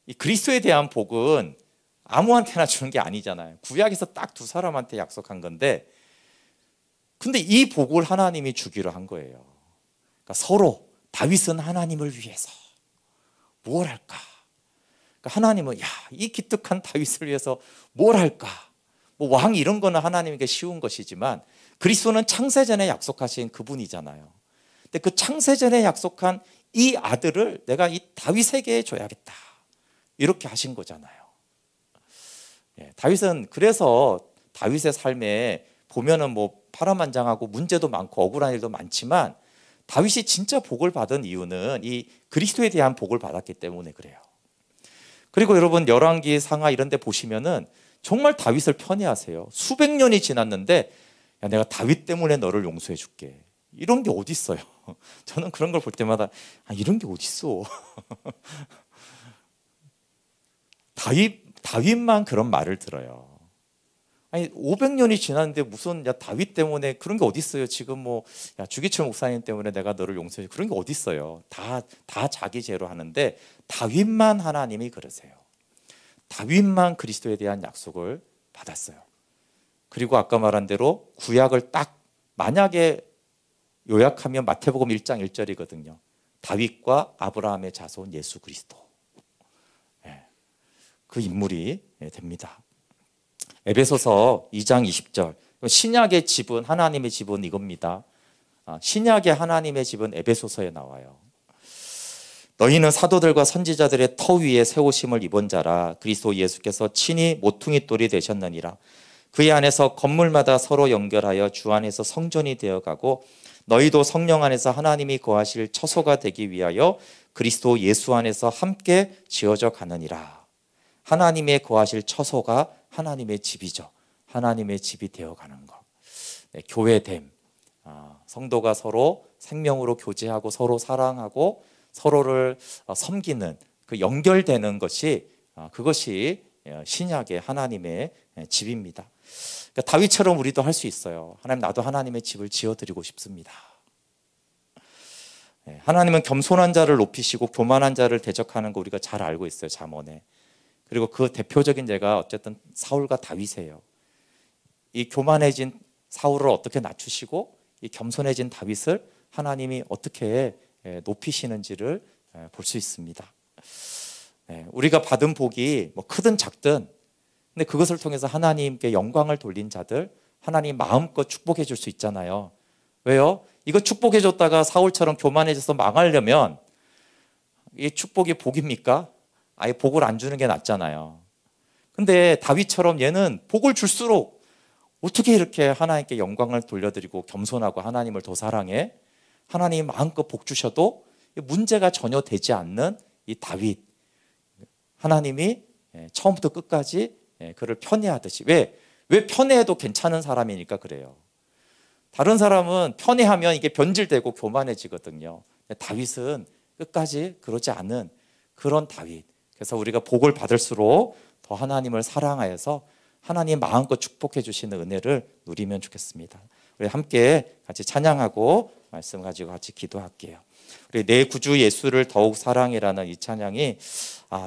이 그리스도에 대한 복은 아무한테나 주는 게 아니잖아요. 구약에서 딱 두 사람한테 약속한 건데, 근데 이 복을 하나님이 주기로 한 거예요. 그러니까 서로 다윗은 하나님을 위해서 뭘 할까? 그러니까 하나님은 이 기특한 다윗을 위해서 뭘 할까? 뭐 왕 이런 거는 하나님에게 쉬운 것이지만 그리스도는 창세전에 약속하신 그분이잖아요. 근데 그 창세전에 약속한 이 아들을 내가 이 다윗에게 줘야겠다, 이렇게 하신 거잖아요. 다윗은 그래서 다윗의 삶에 보면은 뭐 파란만장하고 문제도 많고 억울한 일도 많지만 다윗이 진짜 복을 받은 이유는 이 그리스도에 대한 복을 받았기 때문에 그래요. 그리고 여러분, 열왕기 상하 이런 데 보시면은 정말 다윗을 편애하세요. 수백 년이 지났는데 내가 다윗 때문에 너를 용서해 줄게, 이런 게 어디 있어요? 저는 그런 걸 볼 때마다 이런 게 어디 있어? 다윗만 그런 말을 들어요. 500년이 지났는데 무슨 다윗 때문에 그런 게 어디 있어요? 지금 뭐 주기철 목사님 때문에 내가 너를 용서해, 그런 게 어디 있어요? 다 자기 죄로 하는데 다윗만 하나님이 그러세요. 다윗만 그리스도에 대한 약속을 받았어요. 그리고 아까 말한 대로 구약을 딱 만약에 요약하면 마태복음 1장 1절이거든요. 다윗과 아브라함의 자손 예수 그리스도, 그 인물이 됩니다. 에베소서 2장 20절, 신약의 집은, 하나님의 집은 이겁니다. 신약의 하나님의 집은 에베소서에 나와요. 너희는 사도들과 선지자들의 터 위에 세우심을 입은 자라. 그리스도 예수께서 친히 모퉁이 돌이 되셨느니라. 그의 안에서 건물마다 서로 연결하여 주 안에서 성전이 되어가고 너희도 성령 안에서 하나님이 거하실 처소가 되기 위하여 그리스도 예수 안에서 함께 지어져 가느니라. 하나님의 거하실 처소가 하나님의 집이죠. 하나님의 집이 되어가는 것. 교회됨. 성도가 서로 생명으로 교제하고 서로 사랑하고 서로를 섬기는 그 연결되는 것이, 그것이 신약의 하나님의 집입니다. 그러니까 다윗처럼 우리도 할 수 있어요. 하나님, 나도 하나님의 집을 지어드리고 싶습니다. 하나님은 겸손한 자를 높이시고 교만한 자를 대적하는 거 우리가 잘 알고 있어요, 잠언에. 그리고 그 대표적인 예가 어쨌든 사울과 다윗이에요. 이 교만해진 사울을 어떻게 낮추시고 이 겸손해진 다윗을 하나님이 어떻게 높이시는지를 볼 수 있습니다. 우리가 받은 복이 뭐 크든 작든, 근데 그것을 통해서 하나님께 영광을 돌린 자들, 하나님 마음껏 축복해 줄 수 있잖아요. 왜요? 이거 축복해 줬다가 사울처럼 교만해져서 망하려면 이 축복이 복입니까? 아예 복을 안 주는 게 낫잖아요. 근데 다윗처럼 얘는 복을 줄수록 어떻게 이렇게 하나님께 영광을 돌려드리고 겸손하고 하나님을 더 사랑해? 하나님이 마음껏 복 주셔도 문제가 전혀 되지 않는 이 다윗, 하나님이 처음부터 끝까지 그를 편애하듯이. 왜 편애해도 괜찮은 사람이니까 그래요. 다른 사람은 편애하면 이게 변질되고 교만해지거든요. 다윗은 끝까지 그러지 않은 그런 다윗. 그래서 우리가 복을 받을수록 더 하나님을 사랑하여서 하나님 마음껏 축복해 주시는 은혜를 누리면 좋겠습니다. 우리 함께 같이 찬양하고 말씀 가지고 같이 기도할게요. 우리 내 구주 예수를 더욱 사랑해라는 이 찬양이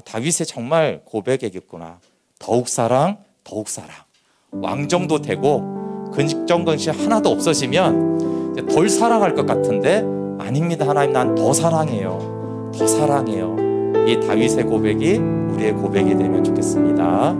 다윗의 정말 고백이겠구나. 더욱 사랑, 더욱 사랑. 왕 정도 되고 근식적 것이 하나도 없어지면 이제 덜 사랑할 것 같은데 아닙니다. 하나님, 난 더 사랑해요. 더 사랑해요. 이 다윗의 고백이 우리의 고백이 되면 좋겠습니다.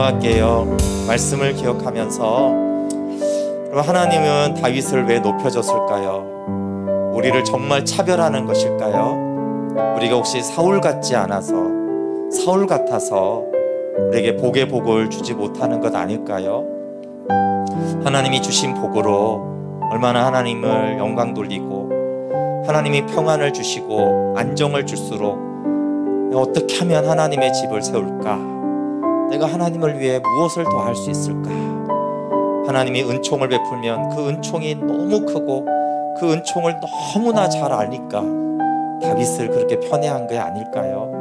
기도할게요. 말씀을 기억하면서, 그럼 하나님은 다윗을 왜 높여줬을까요? 우리를 정말 차별하는 것일까요? 우리가 혹시 사울 같지 않아서, 사울 같아서 우리에게 복의 복을 주지 못하는 것 아닐까요? 하나님이 주신 복으로 얼마나 하나님을 영광 돌리고 하나님이 평안을 주시고 안정을 줄수록 어떻게 하면 하나님의 집을 세울까? 내가 하나님을 위해 무엇을 더 할 수 있을까? 하나님이 은총을 베풀면 그 은총이 너무 크고 그 은총을 너무나 잘 아니까 다윗을 그렇게 편애한 게 아닐까요?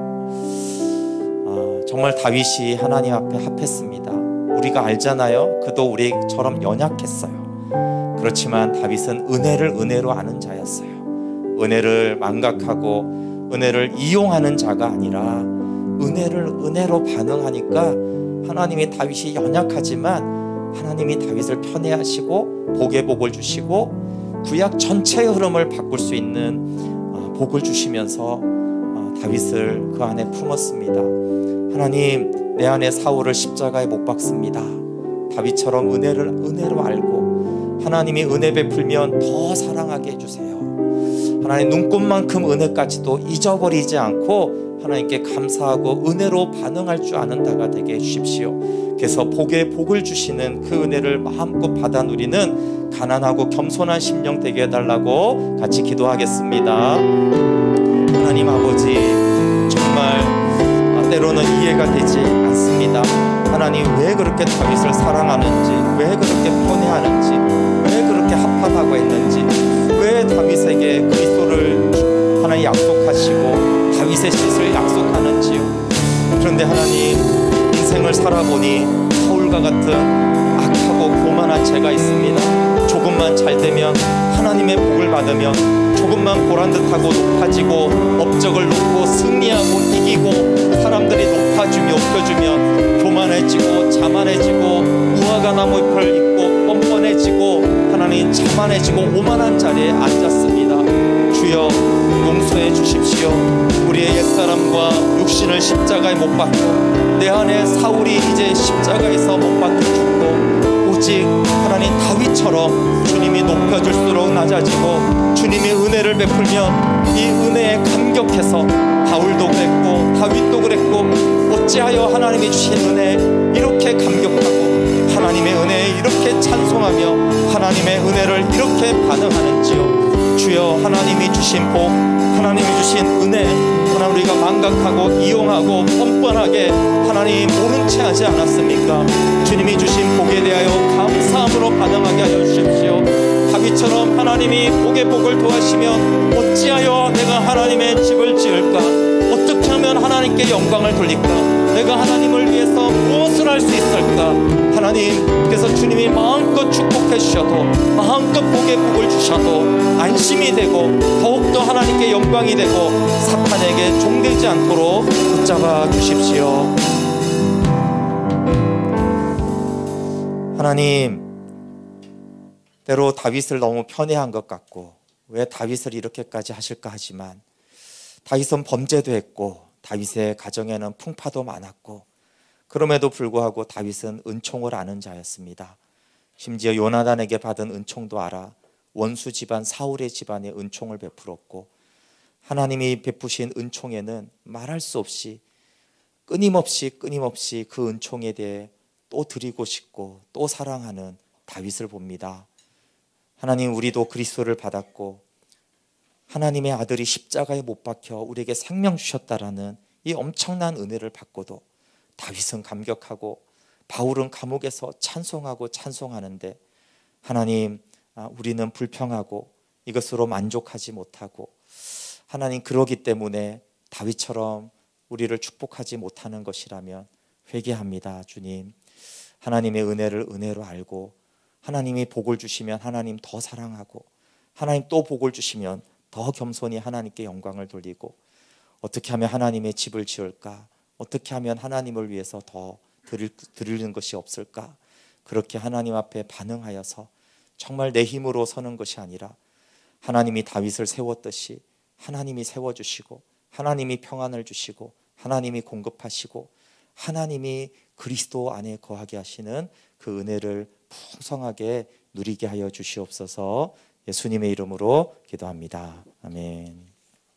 정말 다윗이 하나님 앞에 합했습니다. 우리가 알잖아요. 그도 우리처럼 연약했어요. 그렇지만 다윗은 은혜를 은혜로 아는 자였어요. 은혜를 망각하고 은혜를 이용하는 자가 아니라 은혜를 은혜로 반응하니까 하나님이 다윗이 연약하지만 하나님이 다윗을 편애하시고 복의 복을 주시고 구약 전체의 흐름을 바꿀 수 있는 복을 주시면서 다윗을 그 안에 품었습니다. 하나님, 내 안에 사울을 십자가에 못 박습니다. 다윗처럼 은혜를 은혜로 알고 하나님이 은혜 베풀면 더 사랑하게 해주세요. 하나님, 눈꽃만큼 은혜까지도 잊어버리지 않고 하나님께 감사하고 은혜로 반응할 줄 아는 자가 되게 해주십시오. 그래서 복에 복을 주시는 그 은혜를 마음껏 받아 누리는 가난하고 겸손한 심령 되게 해달라고 같이 기도하겠습니다. 하나님 아버지, 정말 때로는 이해가 되지 않습니다. 하나님, 왜 그렇게 다윗을 사랑하는지, 왜 그렇게 편애하는지, 왜 그렇게 합하다고 했는지, 왜 다윗에게 그리스도를 하나님 약속하시고 다윗의 씻을 약속하는지요. 그런데 하나님, 인생을 살아보니 사울과 같은 악하고 교만한 죄가 있습니다. 조금만 잘 되면, 하나님의 복을 받으면, 조금만 보란듯하고 높아지고 업적을 놓고 승리하고 이기고 사람들이 높아주며 높여주며 교만해지고 자만해지고 무화과 나무 잎을 입고 뻔뻔해지고 하나님 자만해지고 오만한 자리에 앉았습니다. 주여, 용서해 주십시오. 우리의 옛사람과 육신을 십자가에 못 박고 내 안에 사울이 이제 십자가에서 못 박혀 죽고 오직 하나님 다윗처럼 주님이 높여줄수록 낮아지고 주님이 은혜를 베풀면 이 은혜에 감격해서 바울도 그랬고 다윗도 그랬고 어찌하여 하나님이 주신 은혜에 이렇게 감격하고 하나님의 은혜에 이렇게 찬송하며 하나님의 은혜를 이렇게 반응하는지요. 주여, 하나님이 주신 복, 하나님이 주신 은혜, 하나님 우리가 망각하고 이용하고 뻔뻔하게 하나님 모른 채 하지 않았습니까? 주님이 주신 복에 대하여 감사함으로 반응하게 하여 주십시오. 다윗처럼 하나님이 복의 복을 더하시면 어찌하여 내가 하나님의 집을 지을까? 어떻게 하면 하나님께 영광을 돌릴까? 내가 하나님을 위해서 무엇을 할 수 있을까? 하나님, 그래서 주님이 마음껏 축복해 주셔도 마음껏 복의 복을 주셔도 안심이 되고 더욱더 하나님께 영광이 되고 사탄에게 종되지 않도록 붙잡아 주십시오. 하나님, 때로 다윗을 너무 편애한 것 같고 왜 다윗을 이렇게까지 하실까 하지만 다윗은 범죄도 했고 다윗의 가정에는 풍파도 많았고 그럼에도 불구하고 다윗은 은총을 아는 자였습니다. 심지어 요나단에게 받은 은총도 알아 원수 집안 사울의 집안에 은총을 베풀었고 하나님이 베푸신 은총에는 말할 수 없이 끊임없이 그 은총에 대해 또 드리고 싶고 또 사랑하는 다윗을 봅니다. 하나님, 우리도 그리스도를 받았고 하나님의 아들이 십자가에 못 박혀 우리에게 생명 주셨다라는 이 엄청난 은혜를 받고도 다윗은 감격하고 바울은 감옥에서 찬송하고 찬송하는데 하나님, 우리는 불평하고 이것으로 만족하지 못하고 하나님, 그러기 때문에 다윗처럼 우리를 축복하지 못하는 것이라면 회개합니다. 주님, 하나님의 은혜를 은혜로 알고 하나님이 복을 주시면 하나님 더 사랑하고 하나님 또 복을 주시면 더 겸손히 하나님께 영광을 돌리고 어떻게 하면 하나님의 집을 지을까? 어떻게 하면 하나님을 위해서 더 드리는 것이 없을까? 그렇게 하나님 앞에 반응하여서 정말 내 힘으로 서는 것이 아니라 하나님이 다윗을 세웠듯이 하나님이 세워주시고 하나님이 평안을 주시고 하나님이 공급하시고 하나님이 그리스도 안에 거하게 하시는 그 은혜를 풍성하게 누리게 하여 주시옵소서. 예수님의 이름으로 기도합니다. 아멘.